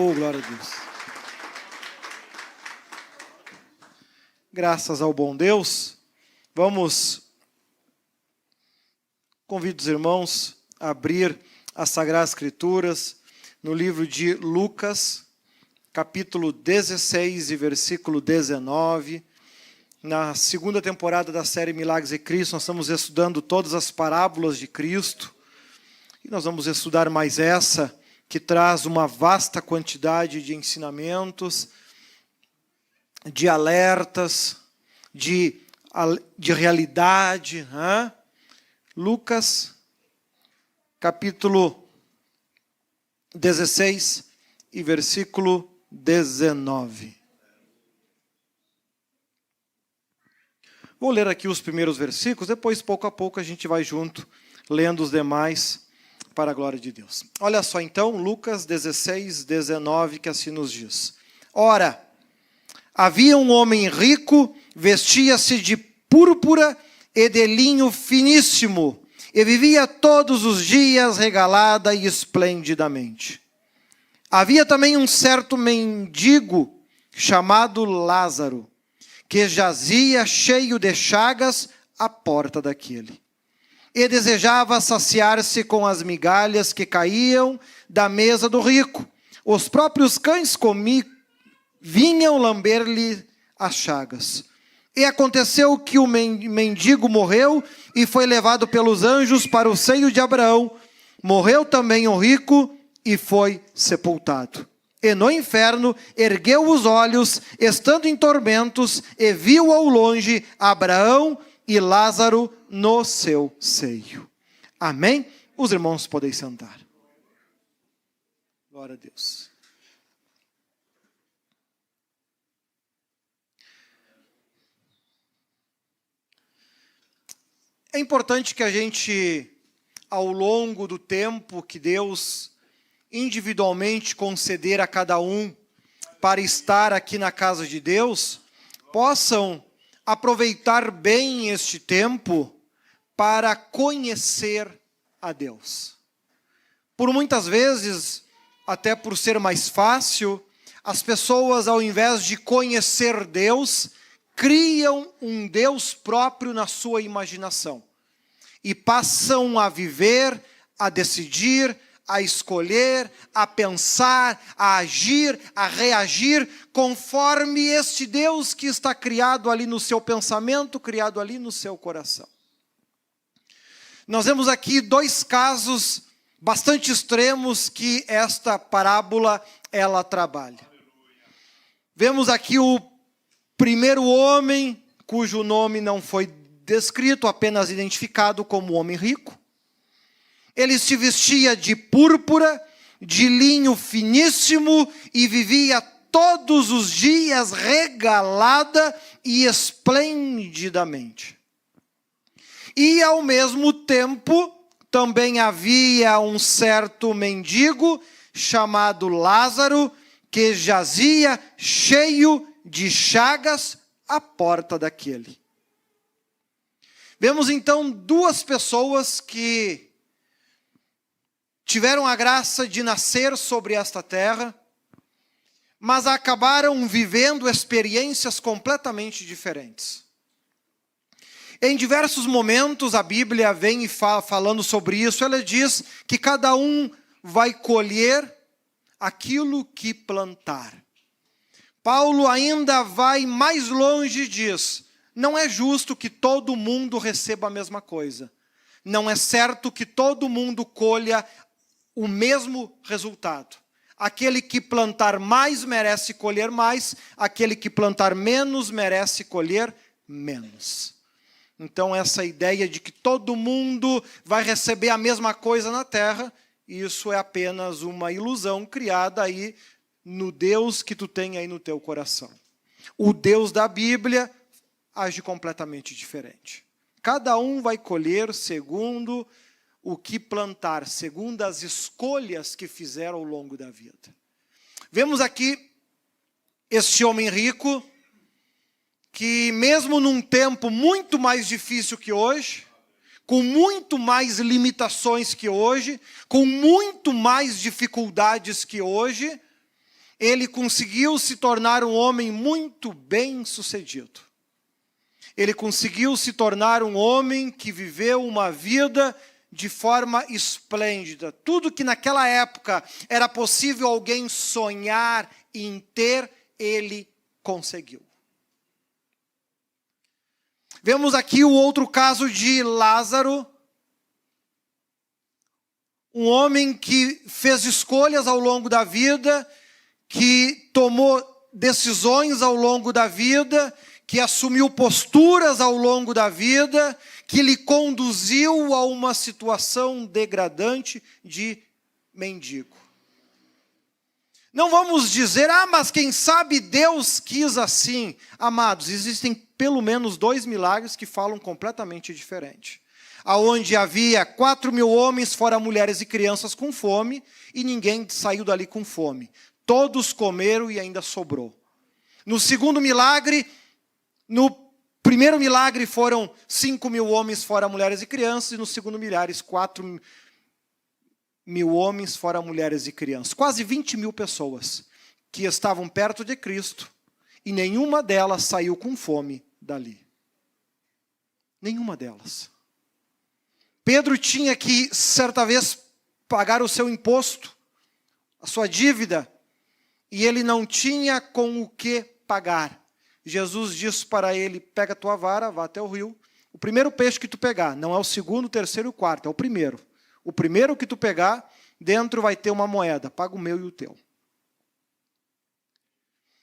Oh, glória a Deus. Graças ao bom Deus, convido os irmãos a abrir as Sagradas Escrituras no livro de Lucas, capítulo 16 e versículo 19. Na segunda temporada da série Milagres de Cristo, nós estamos estudando todas as parábolas de Cristo. E nós vamos estudar mais essa, que traz uma vasta quantidade de ensinamentos, de alertas, de realidade. Lucas, capítulo 16 e versículo 19. Vou ler aqui os primeiros versículos, depois, pouco a pouco, a gente vai junto, lendo os demais, para a glória de Deus. Olha só então, Lucas 16, 19, que assim nos diz. Ora, havia um homem rico, vestia-se de púrpura e de linho finíssimo, e vivia todos os dias regalada e esplendidamente. Havia também um certo mendigo, chamado Lázaro, que jazia cheio de chagas à porta daquele. E desejava saciar-se com as migalhas que caíam da mesa do rico. Os próprios cães vinham lamber-lhe as chagas. E aconteceu que o mendigo morreu e foi levado pelos anjos para o seio de Abraão. Morreu também o rico e foi sepultado. E no inferno ergueu os olhos, estando em tormentos, e viu ao longe Abraão e Lázaro no seu seio. Amém? Os irmãos podem sentar. Glória a Deus. É importante que a gente, ao longo do tempo que Deus individualmente conceder a cada um para estar aqui na casa de Deus, possam aproveitar bem este tempo para conhecer a Deus. Por muitas vezes, até por ser mais fácil, as pessoas, ao invés de conhecer Deus, criam um Deus próprio na sua imaginação. E passam a viver, a decidir, a escolher, a pensar, a agir, a reagir, conforme este Deus que está criado ali no seu pensamento, criado ali no seu coração. Nós vemos aqui dois casos bastante extremos que esta parábola, ela trabalha. Vemos aqui o primeiro homem, cujo nome não foi descrito, apenas identificado como homem rico. Ele se vestia de púrpura, de linho finíssimo e vivia todos os dias regalada e esplendidamente. E ao mesmo tempo, também havia um certo mendigo chamado Lázaro, que jazia cheio de chagas à porta daquele. Vemos então duas pessoas que tiveram a graça de nascer sobre esta terra, mas acabaram vivendo experiências completamente diferentes. Em diversos momentos a Bíblia vem falando sobre isso. Ela diz que cada um vai colher aquilo que plantar. Paulo ainda vai mais longe e diz: não é justo que todo mundo receba a mesma coisa. Não é certo que todo mundo colha o mesmo resultado. Aquele que plantar mais merece colher mais, aquele que plantar menos merece colher menos. Então essa ideia de que todo mundo vai receber a mesma coisa na terra, isso é apenas uma ilusão criada aí no Deus que tu tem aí no teu coração. O Deus da Bíblia age completamente diferente. Cada um vai colher segundo o que plantar, segundo as escolhas que fizeram ao longo da vida. Vemos aqui este homem rico, que mesmo num tempo muito mais difícil que hoje, com muito mais limitações que hoje, com muito mais dificuldades que hoje, ele conseguiu se tornar um homem muito bem-sucedido. Ele conseguiu se tornar um homem que viveu uma vida de forma esplêndida. Tudo que naquela época era possível alguém sonhar em ter, ele conseguiu. Vemos aqui o outro caso de Lázaro, um homem que fez escolhas ao longo da vida, que tomou decisões ao longo da vida, que assumiu posturas ao longo da vida, que lhe conduziu a uma situação degradante de mendigo. Não vamos dizer, mas quem sabe Deus quis assim. Amados, existem pelo menos 2 milagres que falam completamente diferente. Aonde havia 4.000 homens, fora mulheres e crianças com fome, e ninguém saiu dali com fome. Todos comeram e ainda sobrou. No segundo milagre, no primeiro milagre foram 5.000 homens, fora mulheres e crianças, e no segundo milagre, 4.000 homens, fora mulheres e crianças. Quase 20.000 pessoas que estavam perto de Cristo, e nenhuma delas saiu com fome dali. Nenhuma delas. Pedro tinha que, certa vez, pagar o seu imposto, a sua dívida, e ele não tinha com o que pagar. Jesus disse para ele, pega a tua vara, vá até o rio. O primeiro peixe que tu pegar, não é o segundo, o terceiro e o quarto, é o primeiro. O primeiro que tu pegar, dentro vai ter uma moeda, paga o meu e o teu.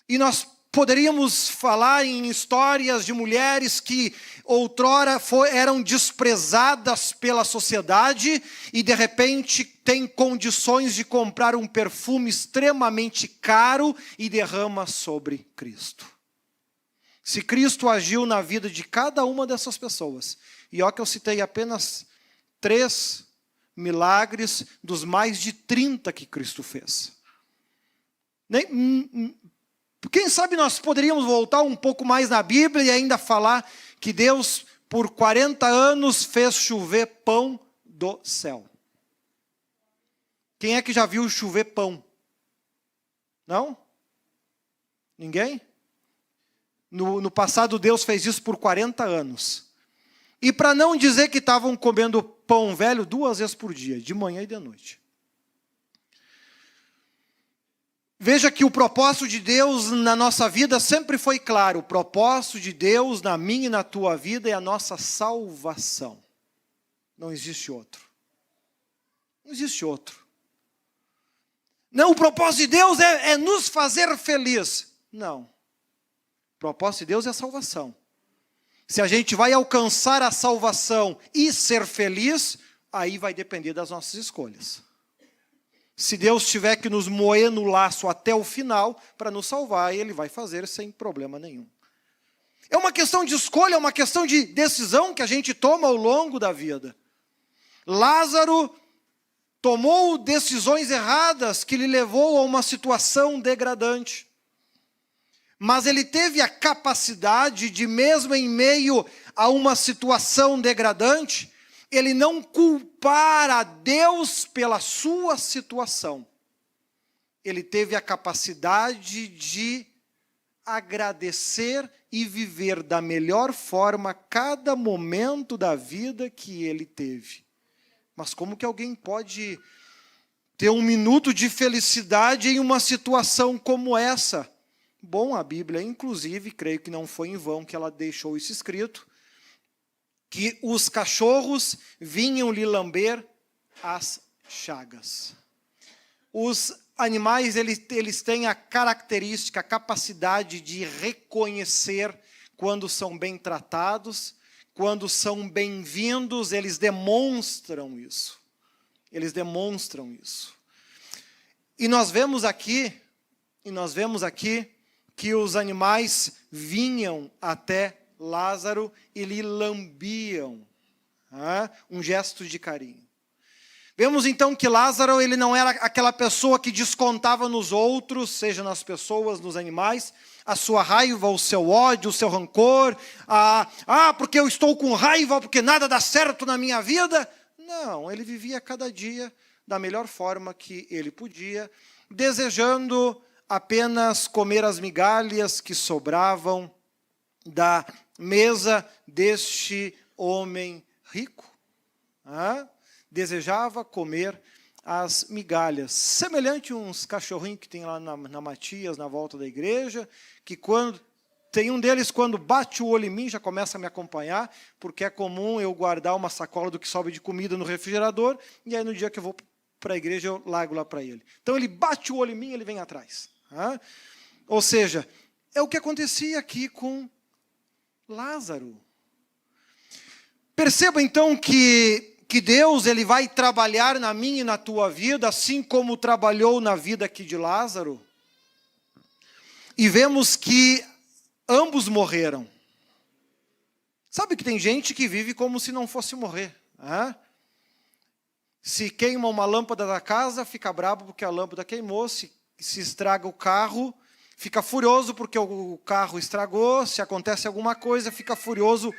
E nós poderíamos falar em histórias de mulheres que outrora eram desprezadas pela sociedade e de repente têm condições de comprar um perfume extremamente caro e derrama sobre Cristo. Se Cristo agiu na vida de cada uma dessas pessoas, e ó que eu citei apenas 3 milagres dos mais de 30 que Cristo fez. Quem sabe nós poderíamos voltar um pouco mais na Bíblia e ainda falar que Deus, por 40 anos, fez chover pão do céu. Quem é que já viu chover pão? Não? Ninguém? No passado, Deus fez isso por 40 anos. E para não dizer que estavam comendo pão velho 2 vezes por dia, de manhã e de noite. Veja que o propósito de Deus na nossa vida sempre foi claro. O propósito de Deus na minha e na tua vida é a nossa salvação. Não existe outro. Não existe outro. Não, o propósito de Deus é nos fazer feliz. Não. O propósito de Deus é a salvação. Se a gente vai alcançar a salvação e ser feliz, aí vai depender das nossas escolhas. Se Deus tiver que nos moer no laço até o final para nos salvar, Ele vai fazer sem problema nenhum. É uma questão de escolha, é uma questão de decisão que a gente toma ao longo da vida. Lázaro tomou decisões erradas que lhe levou a uma situação degradante. Mas ele teve a capacidade de, mesmo em meio a uma situação degradante, ele não culpar a Deus pela sua situação. Ele teve a capacidade de agradecer e viver da melhor forma cada momento da vida que ele teve. Mas como que alguém pode ter um minuto de felicidade em uma situação como essa? Bom, a Bíblia, inclusive, creio que não foi em vão que ela deixou isso escrito, que os cachorros vinham lhe lamber as chagas. Os animais, eles têm a característica, a capacidade de reconhecer quando são bem tratados, quando são bem-vindos, eles demonstram isso. Eles demonstram isso. E nós vemos aqui que os animais vinham até Lázaro e lhe lambiam, um gesto de carinho. Vemos então que Lázaro, ele não era aquela pessoa que descontava nos outros, seja nas pessoas, nos animais, a sua raiva, o seu ódio, o seu rancor, porque eu estou com raiva, porque nada dá certo na minha vida. Não, ele vivia cada dia da melhor forma que ele podia, desejando apenas comer as migalhas que sobravam da mesa deste homem rico. Desejava comer as migalhas. Semelhante a uns cachorrinhos que tem lá na Matias, na volta da igreja, que tem um deles, quando bate o olho em mim, já começa a me acompanhar, porque é comum eu guardar uma sacola do que sobe de comida no refrigerador, e aí no dia que eu vou para a igreja eu largo lá para ele. Então ele bate o olho em mim e ele vem atrás. Ou seja, é o que acontecia aqui com Lázaro. Perceba então que Deus ele vai trabalhar na minha e na tua vida, assim como trabalhou na vida aqui de Lázaro. E vemos que ambos morreram. Sabe que tem gente que vive como se não fosse morrer. Se queima uma lâmpada da casa, fica bravo porque a lâmpada queimou. Se estraga o carro, fica furioso porque o carro estragou. Se acontece alguma coisa, fica furioso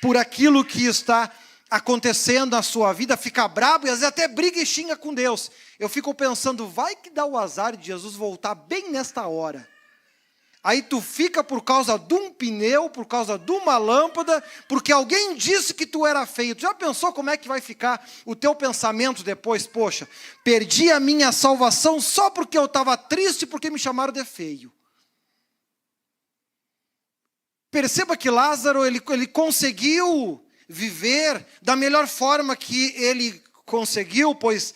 por aquilo que está acontecendo na sua vida, fica bravo e às vezes até briga e xinga com Deus. Eu fico pensando, vai que dá o azar de Jesus voltar bem nesta hora. Aí tu fica por causa de um pneu, por causa de uma lâmpada, porque alguém disse que tu era feio. Tu já pensou como é que vai ficar o teu pensamento depois? Poxa, perdi a minha salvação só porque eu estava triste, porque me chamaram de feio. Perceba que Lázaro, ele conseguiu viver da melhor forma que ele conseguiu, pois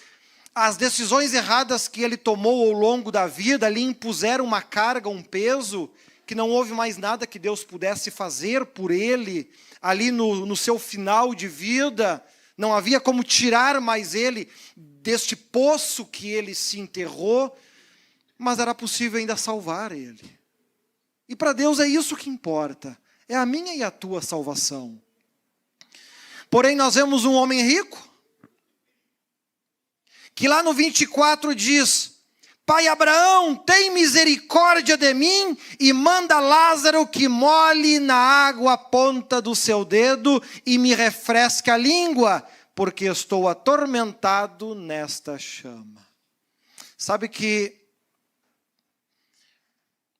as decisões erradas que ele tomou ao longo da vida lhe impuseram uma carga, um peso, que não houve mais nada que Deus pudesse fazer por ele, ali no seu final de vida. Não havia como tirar mais ele deste poço que ele se enterrou, mas era possível ainda salvar ele. E para Deus é isso que importa, é a minha e a tua salvação. Porém, nós vemos um homem rico, que lá no 24 diz: Pai Abraão, tem misericórdia de mim e manda Lázaro que molhe na água a ponta do seu dedo e me refresque a língua, porque estou atormentado nesta chama. Sabe que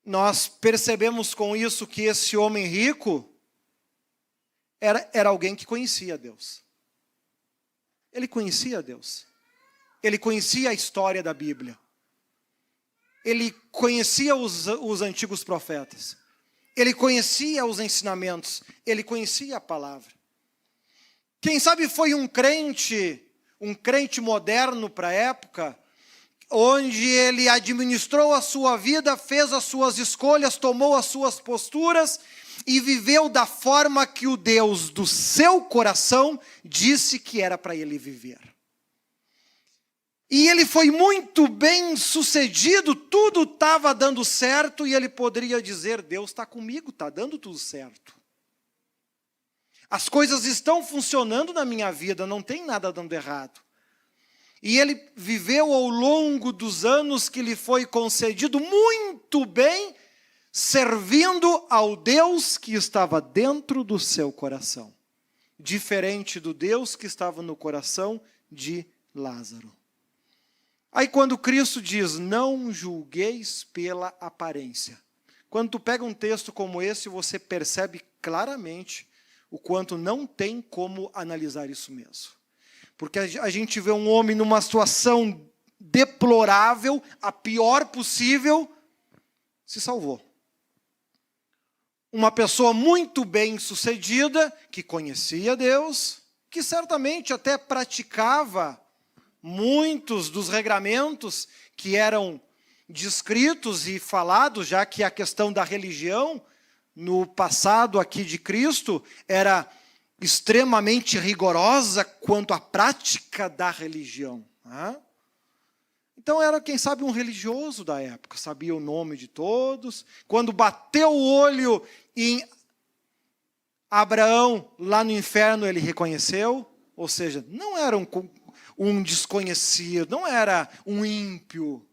nós percebemos com isso que esse homem rico era alguém que conhecia Deus. Ele conhecia Deus. Ele conhecia a história da Bíblia. Ele conhecia os antigos profetas. Ele conhecia os ensinamentos. Ele conhecia a palavra. Quem sabe foi um crente moderno para a época, onde ele administrou a sua vida, fez as suas escolhas, tomou as suas posturas e viveu da forma que o Deus do seu coração disse que era para ele viver. E ele foi muito bem sucedido, tudo estava dando certo, e ele poderia dizer: Deus está comigo, está dando tudo certo. As coisas estão funcionando na minha vida, não tem nada dando errado. E ele viveu ao longo dos anos que lhe foi concedido muito bem, servindo ao Deus que estava dentro do seu coração. Diferente do Deus que estava no coração de Lázaro. Aí quando Cristo diz: não julgueis pela aparência. Quando tu pega um texto como esse, você percebe claramente o quanto não tem como analisar isso mesmo. Porque a gente vê um homem numa situação deplorável, a pior possível, se salvou. Uma pessoa muito bem sucedida, que conhecia Deus, que certamente até praticava muitos dos regramentos que eram descritos e falados, já que a questão da religião, no passado aqui de Cristo, era extremamente rigorosa quanto à prática da religião. Então era, quem sabe, um religioso da época, sabia o nome de todos. Quando bateu o olho em Abraão, lá no inferno, ele reconheceu. Ou seja, não era um desconhecido, não era um ímpio.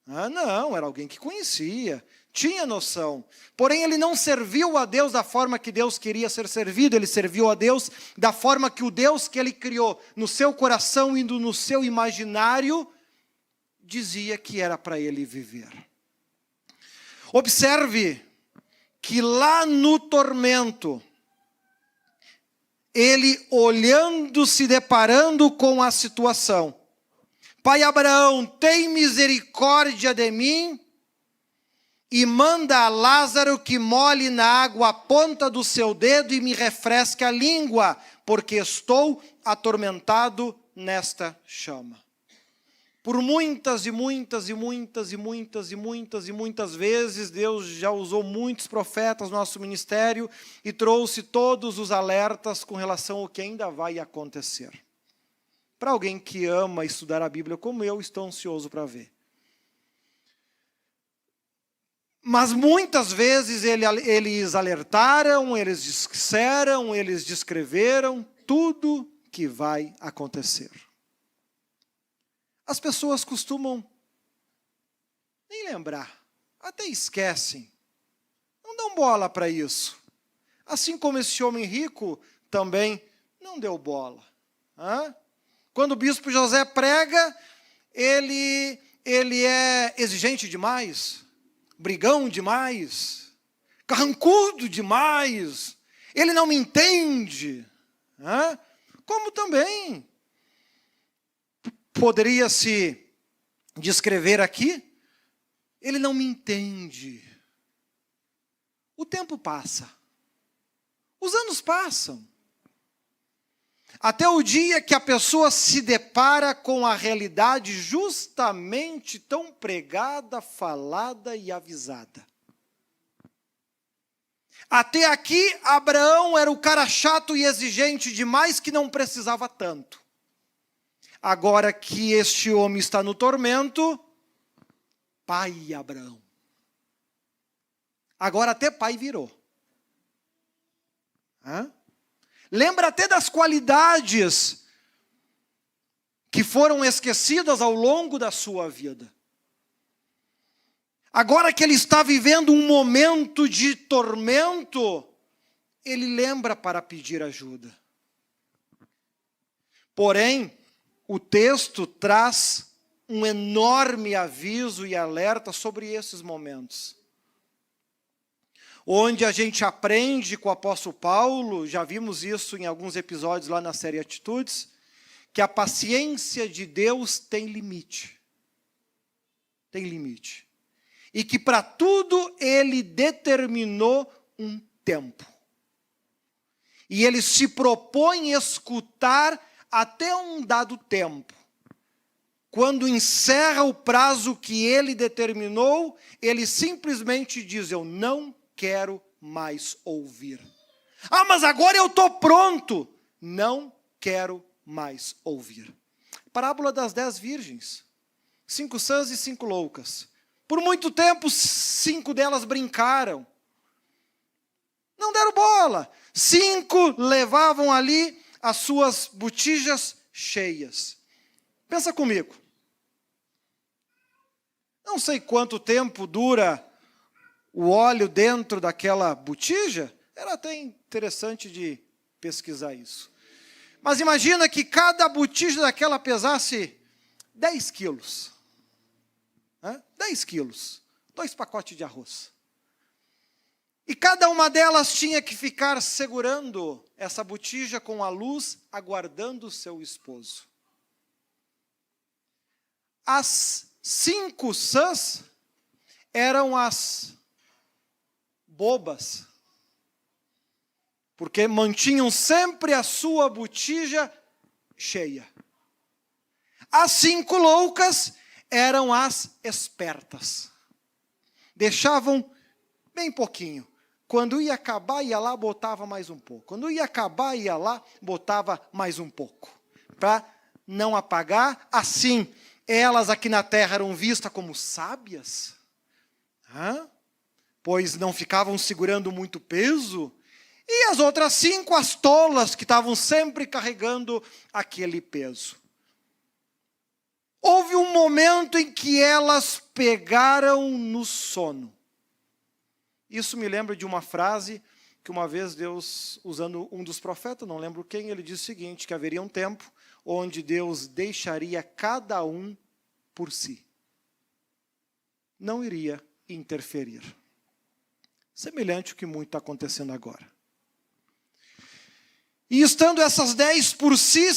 Não, era alguém que conhecia, tinha noção. Porém, ele não serviu a Deus da forma que Deus queria ser servido, ele serviu a Deus da forma que o Deus que ele criou no seu coração e no seu imaginário dizia que era para ele viver. Observe que lá no tormento, ele olhando, se deparando com a situação. Pai Abraão, tem misericórdia de mim e manda a Lázaro que molhe na água a ponta do seu dedo e me refresque a língua, porque estou atormentado nesta chama. Por muitas e muitas e muitas e muitas e muitas e muitas vezes, Deus já usou muitos profetas no nosso ministério e trouxe todos os alertas com relação ao que ainda vai acontecer. Para alguém que ama estudar a Bíblia como eu, estou ansioso para ver. Mas muitas vezes eles alertaram, eles disseram, eles descreveram tudo que vai acontecer. As pessoas costumam nem lembrar, até esquecem, não dão bola para isso. Assim como esse homem rico também não deu bola. Quando o bispo José prega, ele é exigente demais, brigão demais, carrancudo demais, ele não me entende. Como também poderia se descrever aqui, ele não me entende. O tempo passa, os anos passam, até o dia que a pessoa se depara com a realidade justamente tão pregada, falada e avisada. Até aqui, Abraão era o cara chato e exigente demais que não precisava tanto. Agora que este homem está no tormento, pai Abraão. Agora até pai virou. Lembra até das qualidades que foram esquecidas ao longo da sua vida. Agora que ele está vivendo um momento de tormento, ele lembra para pedir ajuda. Porém, o texto traz um enorme aviso e alerta sobre esses momentos. Onde a gente aprende com o apóstolo Paulo, já vimos isso em alguns episódios lá na série Atitudes, que a paciência de Deus tem limite. Tem limite. E que para tudo ele determinou um tempo. E ele se propõe a escutar até um dado tempo. Quando encerra o prazo que ele determinou, ele simplesmente diz, eu não quero mais ouvir. Mas agora eu estou pronto. Não quero mais ouvir. Parábola das 10 virgens. 5 sãs e 5 loucas. Por muito tempo, 5 delas brincaram. Não deram bola. 5 levavam ali as suas botijas cheias. Pensa comigo. Não sei quanto tempo dura o óleo dentro daquela botija. Era até interessante de pesquisar isso. Mas imagina que cada botija daquela pesasse 10 quilos. 10 quilos. 2 pacotes de arroz. E cada uma delas tinha que ficar segurando essa botija com a luz, aguardando o seu esposo. As 5 sãs eram as bobas, porque mantinham sempre a sua botija cheia. As 5 loucas eram as espertas. Deixavam bem pouquinho. Quando ia acabar, ia lá, botava mais um pouco. Quando ia acabar, ia lá, botava mais um pouco. Para não apagar. Assim, elas aqui na terra eram vistas como sábias. Pois não ficavam segurando muito peso. E as outras 5, as tolas, que estavam sempre carregando aquele peso. Houve um momento em que elas pegaram no sono. Isso me lembra de uma frase que uma vez Deus, usando um dos profetas, não lembro quem, ele disse o seguinte, que haveria um tempo onde Deus deixaria cada um por si. Não iria interferir. Semelhante ao que muito está acontecendo agora. E estando essas 10 por si,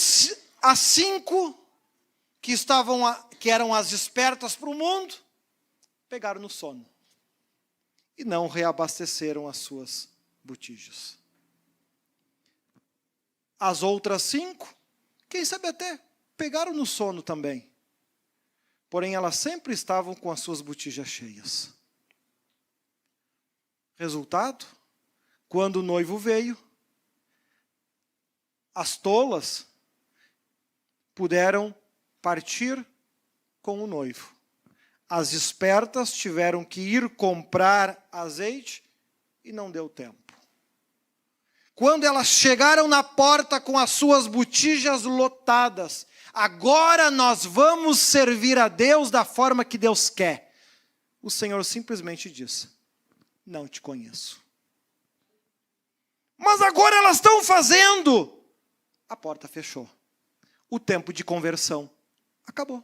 as 5 que eram as espertas para o mundo, pegaram no sono. E não reabasteceram as suas botijas. As outras 5, quem sabe até pegaram no sono também. Porém, elas sempre estavam com as suas botijas cheias. Resultado, quando o noivo veio, as tolas puderam partir com o noivo. As espertas tiveram que ir comprar azeite e não deu tempo. Quando elas chegaram na porta com as suas botijas lotadas, agora nós vamos servir a Deus da forma que Deus quer. O Senhor simplesmente disse: não te conheço. Mas agora elas estão fazendo. A porta fechou. O tempo de conversão acabou.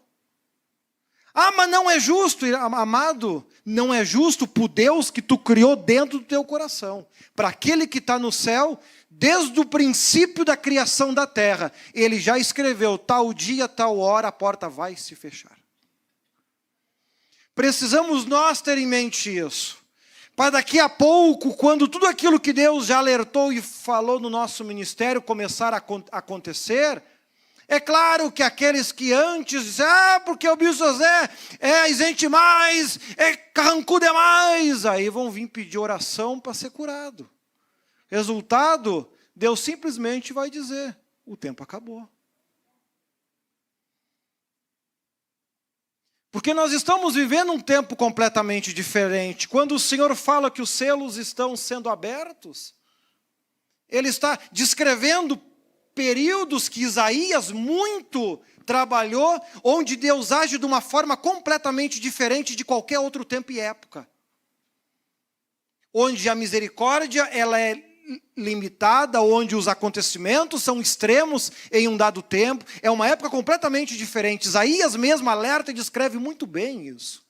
Ah, mas não é justo, amado, não é justo para o Deus que tu criou dentro do teu coração. Para aquele que está no céu, desde o princípio da criação da terra, ele já escreveu, tal dia, tal hora, a porta vai se fechar. Precisamos nós ter em mente isso. Para daqui a pouco, quando tudo aquilo que Deus já alertou e falou no nosso ministério começar a acontecer, é claro que aqueles que antes diziam, porque o Bispo José é isente mais, é carrancudo demais, aí vão vir pedir oração para ser curado. Resultado, Deus simplesmente vai dizer, o tempo acabou. Porque nós estamos vivendo um tempo completamente diferente. Quando o Senhor fala que os selos estão sendo abertos, Ele está descrevendo períodos que Isaías muito trabalhou, onde Deus age de uma forma completamente diferente de qualquer outro tempo e época. Onde a misericórdia ela é limitada, onde os acontecimentos são extremos em um dado tempo. É uma época completamente diferente. Isaías mesmo alerta e descreve muito bem isso.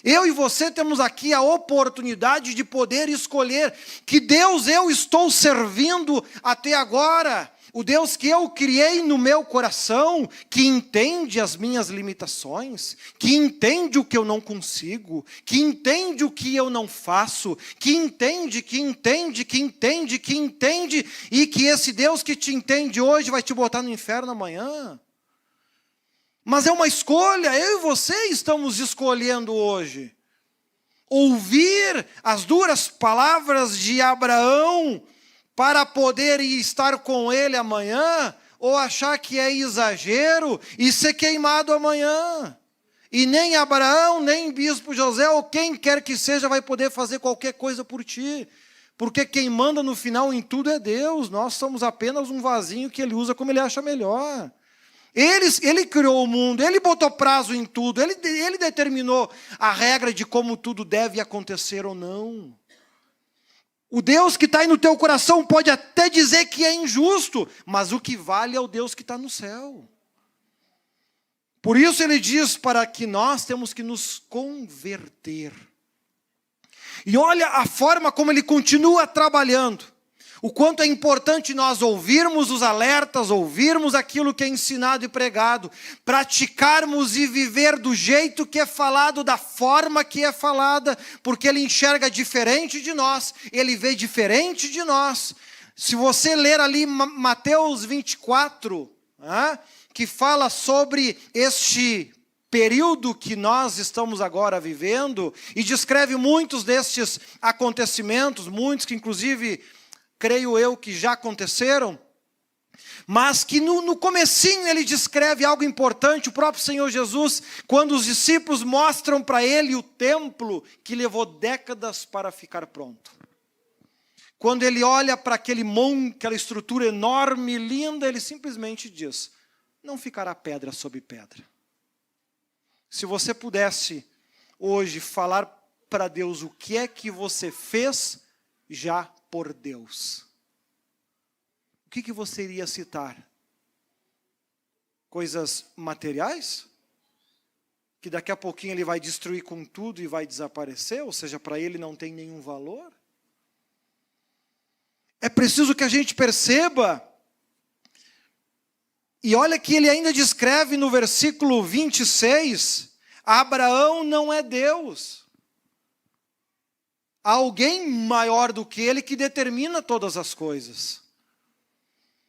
Eu e você temos aqui a oportunidade de poder escolher que Deus eu estou servindo até agora. O Deus que eu criei no meu coração, que entende as minhas limitações, que entende o que eu não consigo, que entende o que eu não faço, que entende, e que esse Deus que te entende hoje vai te botar no inferno amanhã. Mas é uma escolha, eu e você estamos escolhendo hoje. Ouvir as duras palavras de Abraão, para poder estar com ele amanhã, ou achar que é exagero e ser queimado amanhã. E nem Abraão, nem Bispo José, ou quem quer que seja, vai poder fazer qualquer coisa por ti. Porque quem manda no final em tudo é Deus. Nós somos apenas um vasinho que Ele usa como Ele acha melhor. Ele criou o mundo, Ele botou prazo em tudo, Ele determinou a regra de como tudo deve acontecer ou não. O Deus que está aí no teu coração pode até dizer que é injusto, mas o que vale é o Deus que está no céu. Por isso ele diz para que nós temos que nos converter. E olha a forma como ele continua trabalhando. O quanto é importante nós ouvirmos os alertas, ouvirmos aquilo que é ensinado e pregado, praticarmos e viver do jeito que é falado, da forma que é falada, porque Ele enxerga diferente de nós, Ele vê diferente de nós. Se você ler ali Mateus 24, que fala sobre este período que nós estamos agora vivendo, e descreve muitos destes acontecimentos, muitos que inclusive creio eu que já aconteceram, mas que no comecinho ele descreve algo importante. O próprio Senhor Jesus, quando os discípulos mostram para ele o templo que levou décadas para ficar pronto. Quando ele olha para aquele monte, aquela estrutura enorme e linda, ele simplesmente diz, não ficará pedra sobre pedra. Se você pudesse hoje falar para Deus o que é que você fez já por Deus, o que você iria citar? Coisas materiais? que daqui a pouquinho ele vai destruir com tudo e vai desaparecer, ou seja, para ele não tem nenhum valor? É preciso que a gente perceba, e olha que ele ainda descreve no versículo 26, Abraão não é Deus. Há alguém maior do que ele que determina todas as coisas.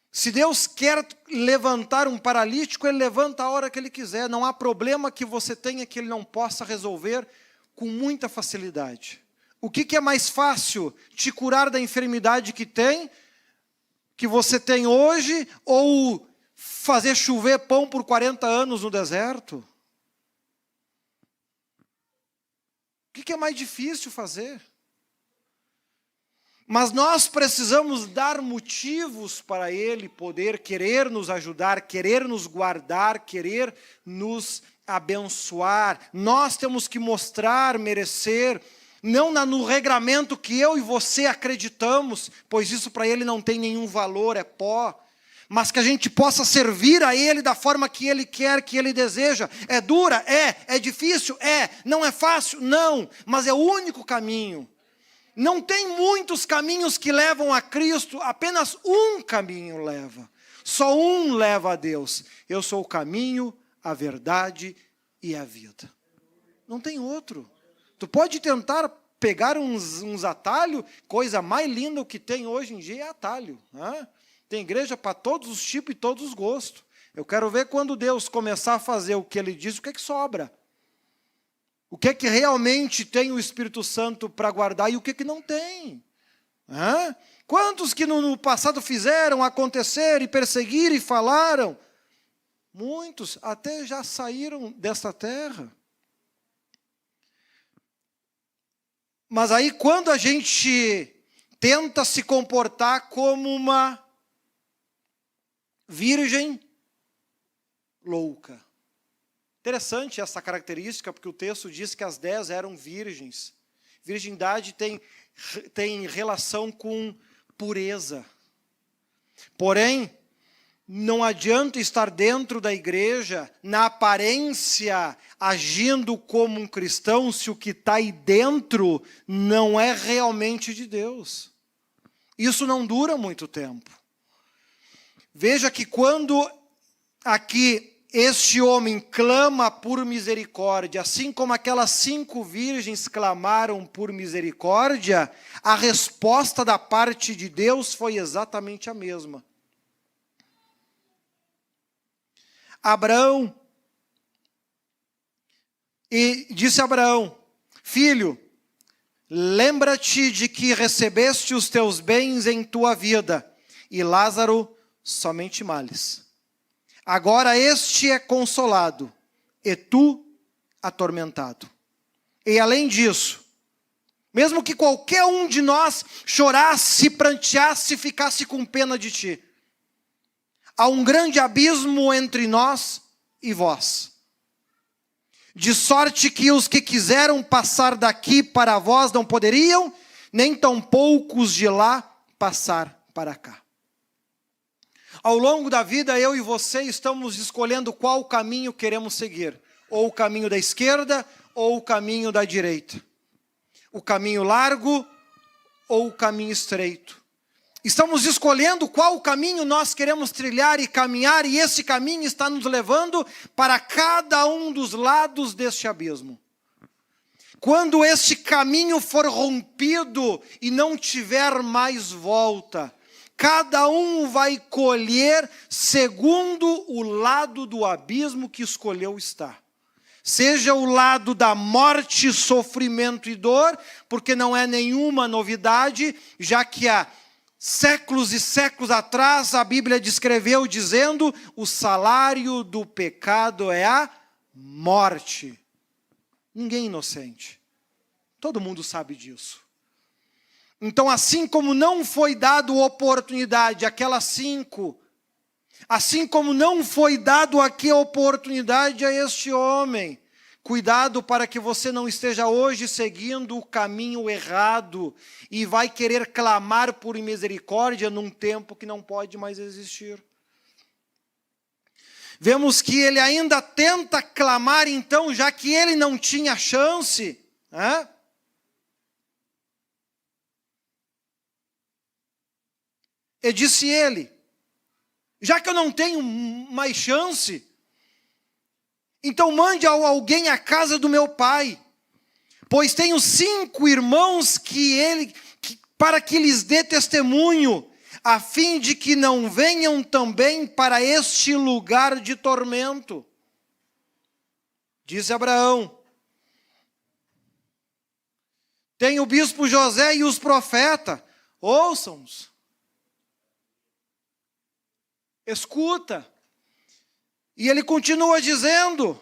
Se Deus quer levantar um paralítico, ele levanta a hora que ele quiser. Não há problema que você tenha que ele não possa resolver com muita facilidade. O que é mais fácil? Te curar da enfermidade que você tem hoje, ou fazer chover pão por 40 anos no deserto? O que é mais difícil fazer? Mas nós precisamos dar motivos para Ele poder querer nos ajudar, querer nos guardar, querer nos abençoar. Nós temos que mostrar, merecer, não no regramento que eu e você acreditamos, pois isso para Ele não tem nenhum valor, é pó. Mas que a gente possa servir a Ele da forma que Ele quer, que Ele deseja. É dura? É difícil? Não é fácil? Não, mas é o único caminho. Não tem muitos caminhos que levam a Cristo, apenas um caminho leva. Só um leva a Deus. Eu sou o caminho, a verdade e a vida. Não tem outro. Tu pode tentar pegar uns atalhos, coisa mais linda que tem hoje em dia é atalho. Né? Tem igreja para todos os tipos e todos os gostos. Eu quero ver quando Deus começar a fazer o que Ele diz, o que é que sobra. O que é que realmente tem o Espírito Santo para guardar e o que é que não tem? Quantos que no passado fizeram acontecer e perseguiram e falaram? Muitos até já saíram desta terra. Mas aí quando a gente tenta se comportar como uma virgem louca. Interessante essa característica, porque o texto diz que as 10 eram virgens. Virgindade tem relação com pureza. Porém, não adianta estar dentro da igreja, na aparência, agindo como um cristão, se o que está aí dentro não é realmente de Deus. Isso não dura muito tempo. Veja que quando aqui este homem clama por misericórdia, assim como aquelas 5 virgens clamaram por misericórdia, a resposta da parte de Deus foi exatamente a mesma. Disse Abraão, filho, lembra-te de que recebeste os teus bens em tua vida, e Lázaro somente males. Agora este é consolado, e tu atormentado. E além disso, mesmo que qualquer um de nós chorasse, pranteasse, ficasse com pena de ti, há um grande abismo entre nós e vós. De sorte que os que quiseram passar daqui para vós não poderiam, nem tampouco os de lá passar para cá. Ao longo da vida, eu e você estamos escolhendo qual caminho queremos seguir. Ou o caminho da esquerda, ou o caminho da direita. O caminho largo, ou o caminho estreito. Estamos escolhendo qual caminho nós queremos trilhar e caminhar, e esse caminho está nos levando para cada um dos lados deste abismo. Quando este caminho for rompido e não tiver mais volta, cada um vai colher segundo o lado do abismo que escolheu estar. Seja o lado da morte, sofrimento e dor, porque não é nenhuma novidade, já que há séculos e séculos atrás a Bíblia descreveu dizendo: o salário do pecado é a morte. Ninguém é inocente. Todo mundo sabe disso. Então, assim como não foi dado oportunidade àquelas 5, assim como não foi dado aqui a oportunidade a este homem, cuidado para que você não esteja hoje seguindo o caminho errado e vai querer clamar por misericórdia num tempo que não pode mais existir. Vemos que ele ainda tenta clamar, então, já que ele não tinha chance, né? E disse ele, já que eu não tenho mais chance, então mande alguém à casa do meu pai, pois tenho 5 irmãos para que lhes dê testemunho, a fim de que não venham também para este lugar de tormento. Disse Abraão, tem o bispo José e os profetas, ouçam-os. Escuta. E ele continua dizendo,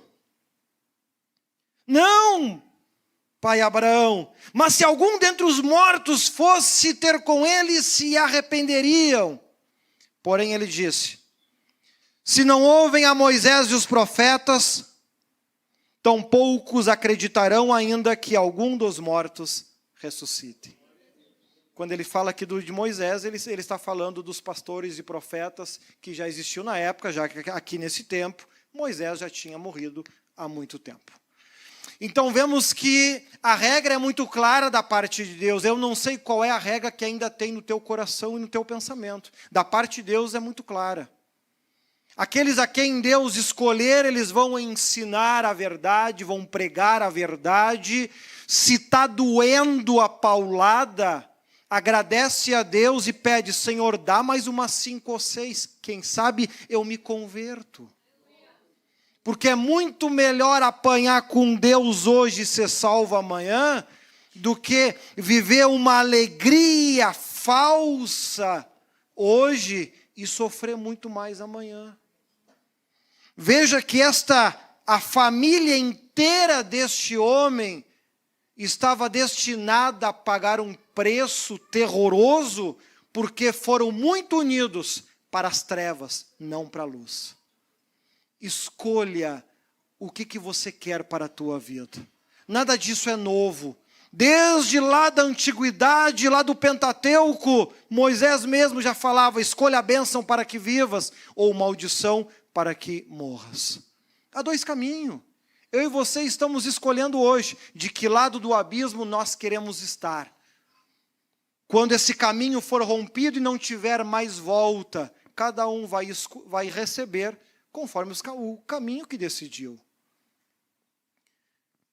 não, pai Abraão, mas se algum dentre os mortos fosse ter com ele, se arrependeriam. Porém ele disse, se não ouvem a Moisés e os profetas, tão poucos acreditarão ainda que algum dos mortos ressuscite. Quando ele fala aqui de Moisés, ele está falando dos pastores e profetas que já existiam na época, já que aqui nesse tempo, Moisés já tinha morrido há muito tempo. Então vemos que a regra é muito clara da parte de Deus. Eu não sei qual é a regra que ainda tem no teu coração e no teu pensamento. Da parte de Deus é muito clara. Aqueles a quem Deus escolher, eles vão ensinar a verdade, vão pregar a verdade. Se está doendo a paulada, agradece a Deus e pede, Senhor, dá mais umas 5 ou 6, quem sabe eu me converto. Porque é muito melhor apanhar com Deus hoje e ser salvo amanhã, do que viver uma alegria falsa hoje e sofrer muito mais amanhã. Veja que a família inteira deste homem estava destinada a pagar um preço terroroso, porque foram muito unidos para as trevas, não para a luz. Escolha o que você quer para a tua vida. Nada disso é novo. Desde lá da antiguidade, lá do Pentateuco, Moisés mesmo já falava, escolha a bênção para que vivas, ou maldição para que morras. Há 2 caminhos. Eu e você estamos escolhendo hoje de que lado do abismo nós queremos estar. Quando esse caminho for rompido e não tiver mais volta, cada um vai receber conforme o caminho que decidiu.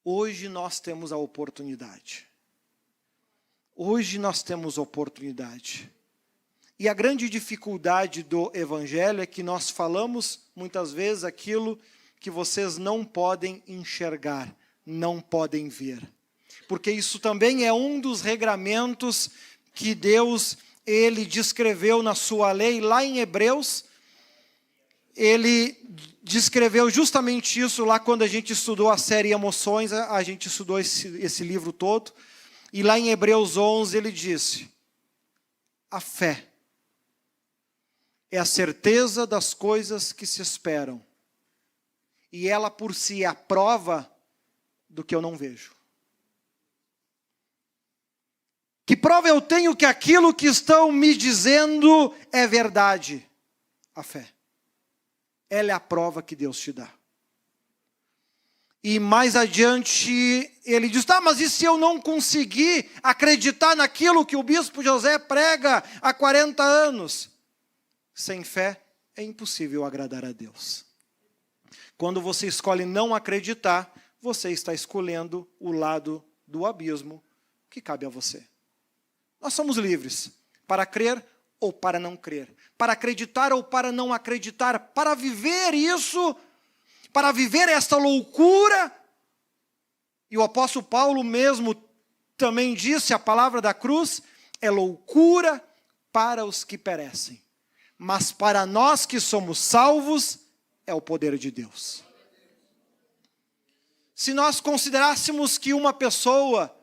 Hoje nós temos a oportunidade. Hoje nós temos oportunidade. E a grande dificuldade do Evangelho é que nós falamos muitas vezes aquilo que vocês não podem enxergar, não podem ver. Porque isso também é um dos regramentos que Deus, ele descreveu na sua lei, lá em Hebreus. Ele descreveu justamente isso lá quando a gente estudou a série Emoções, a gente estudou esse livro todo. E lá em Hebreus 11 ele disse, a fé é a certeza das coisas que se esperam. E ela por si é a prova do que eu não vejo. Que prova eu tenho que aquilo que estão me dizendo é verdade? A fé. Ela é a prova que Deus te dá. E mais adiante ele diz, tá, mas e se eu não conseguir acreditar naquilo que o bispo José prega há 40 anos? Sem fé é impossível agradar a Deus. Quando você escolhe não acreditar, você está escolhendo o lado do abismo que cabe a você. Nós somos livres para crer ou para não crer, para acreditar ou para não acreditar, para viver isso, para viver esta loucura. E o apóstolo Paulo mesmo também disse, a palavra da cruz é loucura para os que perecem, mas para nós que somos salvos, é o poder de Deus. Se nós considerássemos que uma pessoa,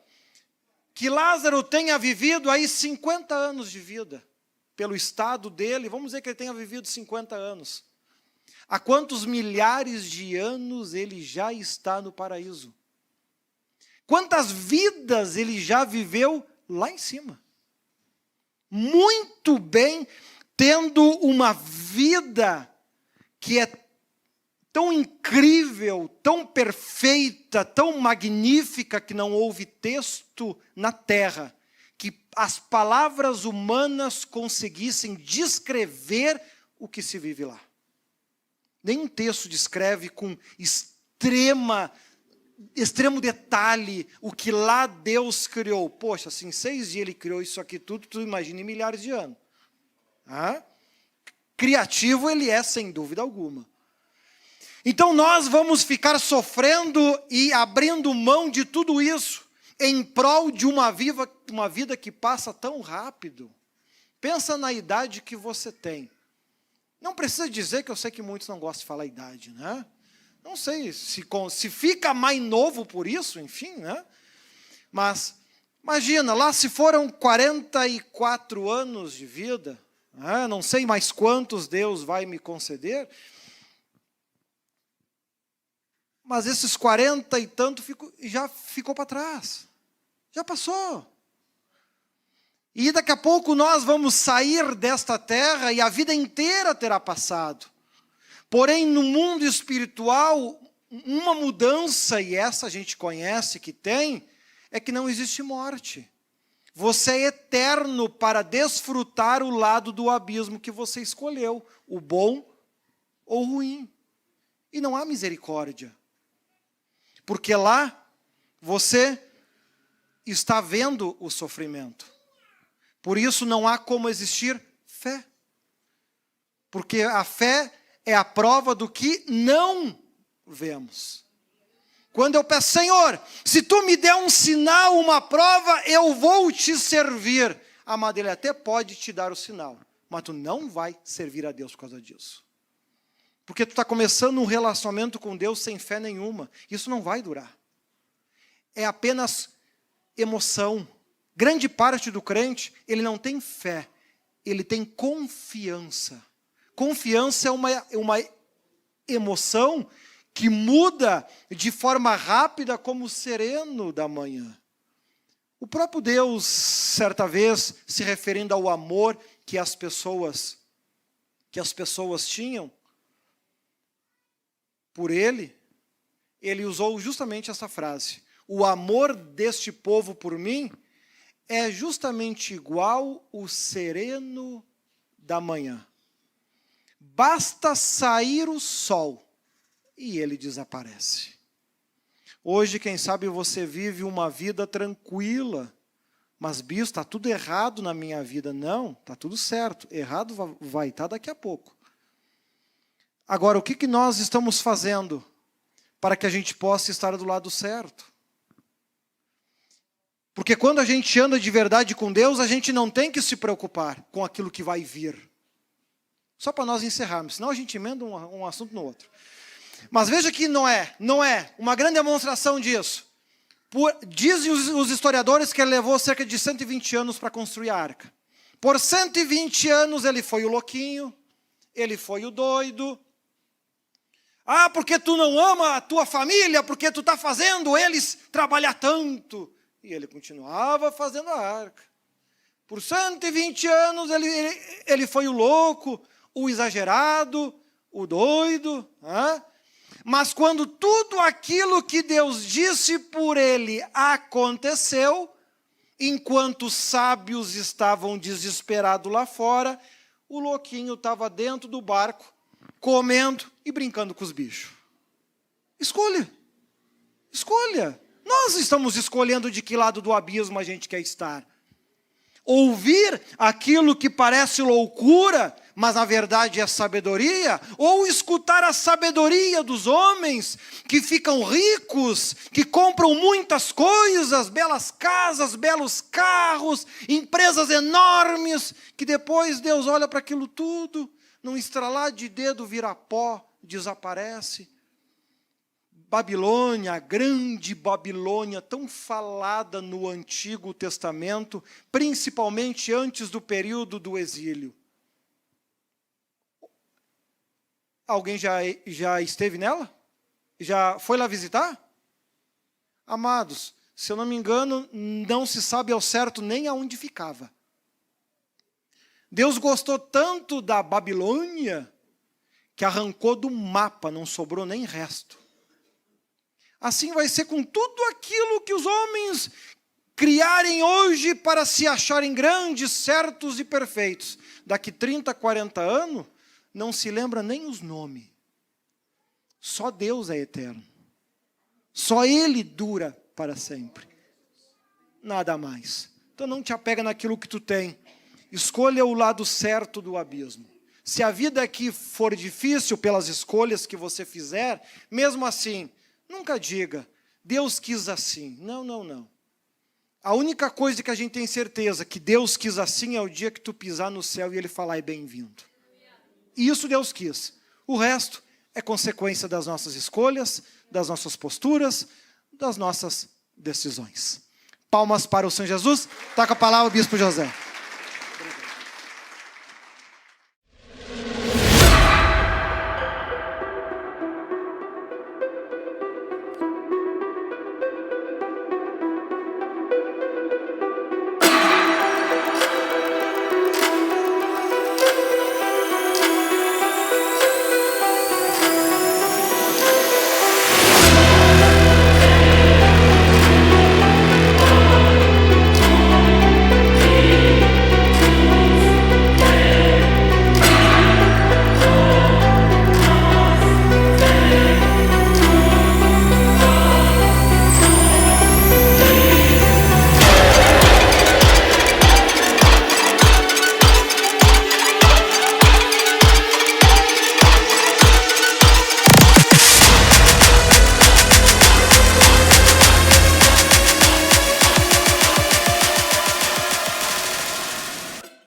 que Lázaro tenha vivido aí 50 anos de vida, pelo estado dele, vamos dizer que ele tenha vivido 50 anos. Há quantos milhares de anos ele já está no paraíso? Quantas vidas ele já viveu lá em cima? Muito bem, tendo uma vida que é tão incrível, tão perfeita, tão magnífica, que não houve texto na terra que as palavras humanas conseguissem descrever o que se vive lá. Nenhum texto descreve com extremo detalhe o que lá Deus criou. Poxa, se em 6 dias ele criou isso aqui tudo, tu imagina em milhares de anos. Criativo ele é, sem dúvida alguma. Então nós vamos ficar sofrendo e abrindo mão de tudo isso em prol de uma vida que passa tão rápido. Pensa na idade que você tem. Não precisa dizer, que eu sei que muitos não gostam de falar idade, né? Não sei se fica mais novo por isso, enfim, né? Mas imagina, lá se foram 44 anos de vida, né? Não sei mais quantos Deus vai me conceder, mas esses 40 e tanto já ficou para trás. Já passou. E daqui a pouco nós vamos sair desta terra e a vida inteira terá passado. Porém, no mundo espiritual, uma mudança, e essa a gente conhece que tem, é que não existe morte. Você é eterno para desfrutar o lado do abismo que você escolheu, o bom ou o ruim. E não há misericórdia. Porque lá você está vendo o sofrimento. Por isso não há como existir fé. Porque a fé é a prova do que não vemos. Quando eu peço, Senhor, se tu me der um sinal, uma prova, eu vou te servir. A Madeira até pode te dar o sinal, mas tu não vai servir a Deus por causa disso. Porque tu está começando um relacionamento com Deus sem fé nenhuma. Isso não vai durar. É apenas emoção. Grande parte do crente, ele não tem fé, ele tem confiança. Confiança é uma emoção que muda de forma rápida como o sereno da manhã. O próprio Deus, certa vez, se referindo ao amor que as pessoas tinham por ele usou justamente essa frase. O amor deste povo por mim é justamente igual o sereno da manhã. Basta sair o sol e ele desaparece. Hoje, quem sabe, você vive uma vida tranquila. Mas, bispo, está tudo errado na minha vida. Não, está tudo certo. Errado vai estar daqui a pouco. Agora, o que nós estamos fazendo para que a gente possa estar do lado certo? Porque quando a gente anda de verdade com Deus, a gente não tem que se preocupar com aquilo que vai vir. Só para nós encerrarmos, senão a gente emenda um assunto no outro. Mas veja que não é uma grande demonstração disso. Dizem os historiadores que ele levou cerca de 120 anos para construir a arca. Por 120 anos ele foi o louquinho, ele foi o doido. Porque tu não ama a tua família, porque tu está fazendo eles trabalhar tanto. E ele continuava fazendo a arca. Por 120 anos ele foi o louco, o exagerado, o doido. Mas quando tudo aquilo que Deus disse por ele aconteceu, enquanto os sábios estavam desesperados lá fora, o louquinho estava dentro do barco, comendo e brincando com os bichos. Escolha. Nós estamos escolhendo de que lado do abismo a gente quer estar. Ouvir aquilo que parece loucura, mas na verdade é sabedoria, ou escutar a sabedoria dos homens que ficam ricos, que compram muitas coisas, belas casas, belos carros, empresas enormes, que depois Deus olha para aquilo tudo, num estralar de dedo vira pó, desaparece. Babilônia, a grande Babilônia, tão falada no Antigo Testamento, principalmente antes do período do exílio. Alguém já esteve nela? Já foi lá visitar? Amados, se eu não me engano, não se sabe ao certo nem aonde ficava. Deus gostou tanto da Babilônia que arrancou do mapa, não sobrou nem resto. Assim vai ser com tudo aquilo que os homens criarem hoje para se acharem grandes, certos e perfeitos. Daqui 30, 40 anos, não se lembra nem os nomes. Só Deus é eterno. Só Ele dura para sempre. Nada mais. Então não te apega naquilo que tu tem. Escolha o lado certo do abismo. Se a vida aqui for difícil pelas escolhas que você fizer, mesmo assim, nunca diga, Deus quis assim. Não, não, não. A única coisa que a gente tem certeza que Deus quis assim é o dia que tu pisar no céu e Ele falar, é bem-vindo. Isso Deus quis. O resto é consequência das nossas escolhas, das nossas posturas, das nossas decisões. Palmas para o Senhor Jesus. Tá com a palavra, Bispo José.